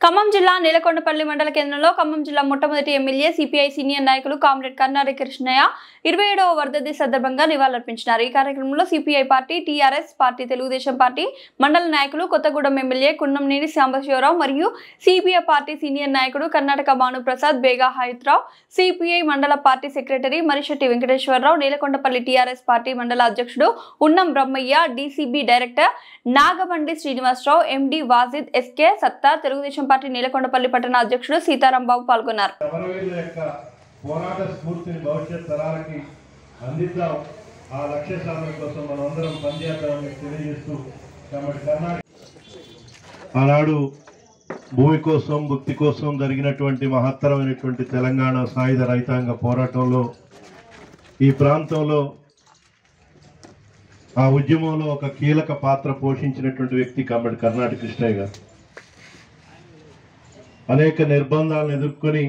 ఖమ్మం జిల్లా నీలకొండపల్లి మండల కేంద్రంలో ఖమ్మం జిల్లా మొట్టమొదటి ఎమ్మెల్యే సిపిఐ సీనియర్ నాయకులు కామ్రేడ్ కర్నాడి కృష్ణయ్య 27వ వర్ధంతి సందర్భంగా నివాళులర్పించారు। ఈ కార్యక్రమంలో CPI party, TRS party, Telugu Desam party మండల నాయకులు, కొత్తగూడెం ఎమ్మెల్యే కుండంనేని సాంబశివరావు మరియు సిపిఐ పార్టీ సీనియర్ నాయకుడు కర్ణాటక భానుప్రసాద్, బేగా హైత్రావు, సిపిఐ మండల party secretary Marisetti Venkateswararao, Nelakondapalli TRS party మండల అధ్యక్షుడు Unnam Brahmaiah, DCB director Nagabandi Srinivasarao, MD Wajid, SK Sattar, Telugudesam party Nelakondapalli పట్టణ అధ్యక్షుడు సీతారాం బాబు పాల్గొన్నారు। పోరాట స్ఫూర్తిని భవిష్యత్ తరాలకి అందిద్దాం, ఆ లక్ష్య సాధన కోసం మనందరం పనిచేద్దామని తెలియజేస్తూ ఆనాడు భూమి కోసం, భక్తి కోసం జరిగినటువంటి మహత్తరమైనటువంటి తెలంగాణ సాయుధ రైతాంగ పోరాటంలో ఈ ప్రాంతంలో ఆ ఉద్యమంలో ఒక కీలక పాత్ర పోషించినటువంటి వ్యక్తి కామ్రేడ్ కర్ణాడి కృష్ణయ్య గారు। అనేక నిర్బంధాలను ఎదుర్కొని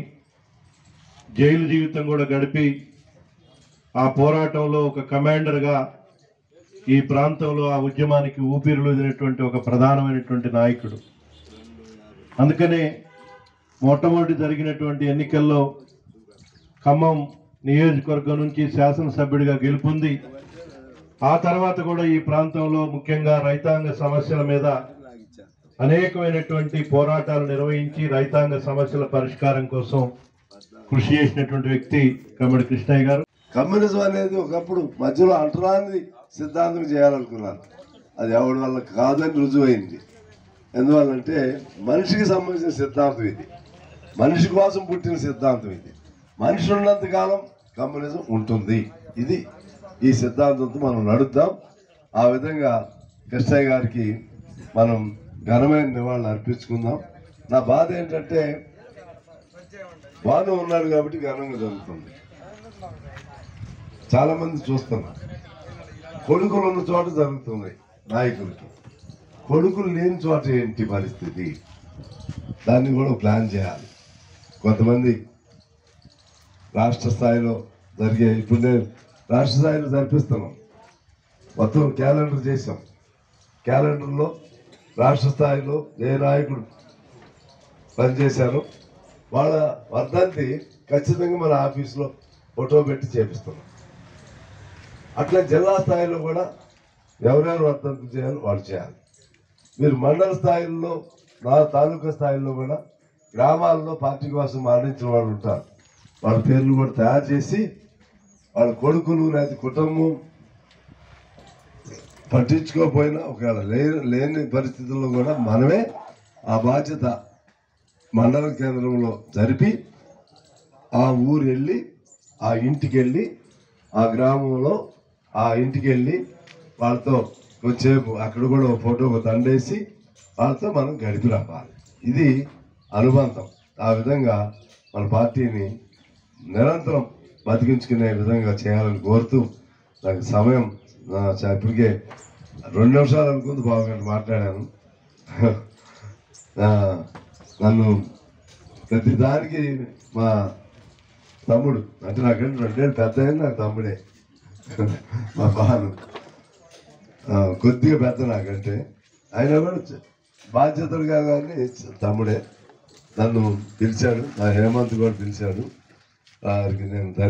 జైలు జీవితం కూడా గడిపి ఆ పోరాటంలో ఒక కమాండర్గా ఈ ప్రాంతంలో ఆ ఉద్యమానికి ఊపిరులూదినటువంటి ఒక ప్రధానమైనటువంటి నాయకుడు। అందుకనే మొట్టమొదటి జరిగినటువంటి ఎన్నికల్లో ఖమ్మం నియోజకవర్గం నుంచి శాసనసభ్యుడిగా గెలుపొంది ఆ తర్వాత కూడా ఈ ప్రాంతంలో ముఖ్యంగా రైతాంగ సమస్యల మీద అనేకమైనటువంటి పోరాటాలు నిర్వహించి రైతాంగ సమస్యల పరిష్కారం కోసం కృషి చేసినటువంటి వ్యక్తి కామ్రేడ్ కృష్ణయ్య గారు। కమ్యూనిజం అనేది ఒకప్పుడు మధ్యలో అంటరాని సిద్ధాంతం చేయాలనుకున్నారు, అది ఎవరి వల్ల కాదని రుజువైంది। ఎందువల్లంటే మనిషికి సంబంధించిన సిద్ధాంతం ఇది, మనిషి కోసం పుట్టిన సిద్ధాంతం ఇది। మనిషి ఉన్నంతకాలం కమ్యూనిజం ఉంటుంది, ఇది ఈ సిద్ధాంతంతో మనం నడుద్దాం। ఆ విధంగా కృష్ణయ్య గారికి మనం ఘనమైన నివాళులు అర్పించుకుందాం। నా బాధ ఏంటంటే వాడు ఉన్నాడు కాబట్టి ఘనంగా జరుగుతుంది। చాలా మంది చూస్తున్నారు, కొడుకులు ఉన్న చోట జరుగుతుంది నాయకులకి, కొడుకులు లేని చోట ఏంటి పరిస్థితి, దాన్ని కూడా ప్లాన్ చేయాలి। కొంతమంది రాష్ట్ర స్థాయిలో జరిగే, ఇప్పుడు నేను రాష్ట్ర స్థాయిలో జరిపిస్తున్నాం, మొత్తం క్యాలెండర్ చేసాం। క్యాలెండర్లో రాష్ట్ర స్థాయిలో ఏ నాయకుడు పనిచేశారో వాళ్ళ వర్ధంతి ఖచ్చితంగా మన ఆఫీసులో ఫోటో పెట్టి చేపిస్తున్నాం। అట్లా జిల్లా స్థాయిలో కూడా ఎవరెవరు వర్ధంతి చేయాలో వాళ్ళు చేయాలి। మీరు మండల స్థాయిలో, తాలూకా స్థాయిలో కూడా గ్రామాల్లో పార్టీ కోసం మరణించిన వాళ్ళు ఉంటారు, వాళ్ళ పేర్లు కూడా తయారు చేసి వాళ్ళ కొడుకులు లేదా కుటుంబం పట్టించుకోకపోయినా ఒకవేళ లేని పరిస్థితుల్లో కూడా మనమే ఆ బాధ్యత మండల కేంద్రంలో జరిపి ఆ ఊరు వెళ్ళి, ఆ ఇంటికి వెళ్ళి, ఆ గ్రామంలో ఆ ఇంటికి వెళ్ళి వాళ్ళతో కొంచెంసేపు అక్కడ కూడా ఫోటోకు దండేసి వాళ్ళతో మనం గడిపి రావాలి। ఇది అనుబంధం। ఆ విధంగా మన పార్టీని నిరంతరం బతికించుకునే విధంగా చేయాలని కోరుతూ, నాకు సమయం ఇప్పటికే 2 నిమిషాలు అనుకుంది, బాగుంది మాట్లాడాను। నన్ను ప్రతి దానికి మా తమ్ముడు అంటే నాకంటే 2 ఏళ్ళు పెద్ద అయినా నాకు తమ్ముడే, మా బాను కొద్దిగా పెద్ద నాకంటే, అయినా కూడా బాధ్యతలుగా కానీ తమ్ముడే నన్ను పిలిచాడు, నా హేమంత్ కూడా పిలిచాడు, వారికి నేను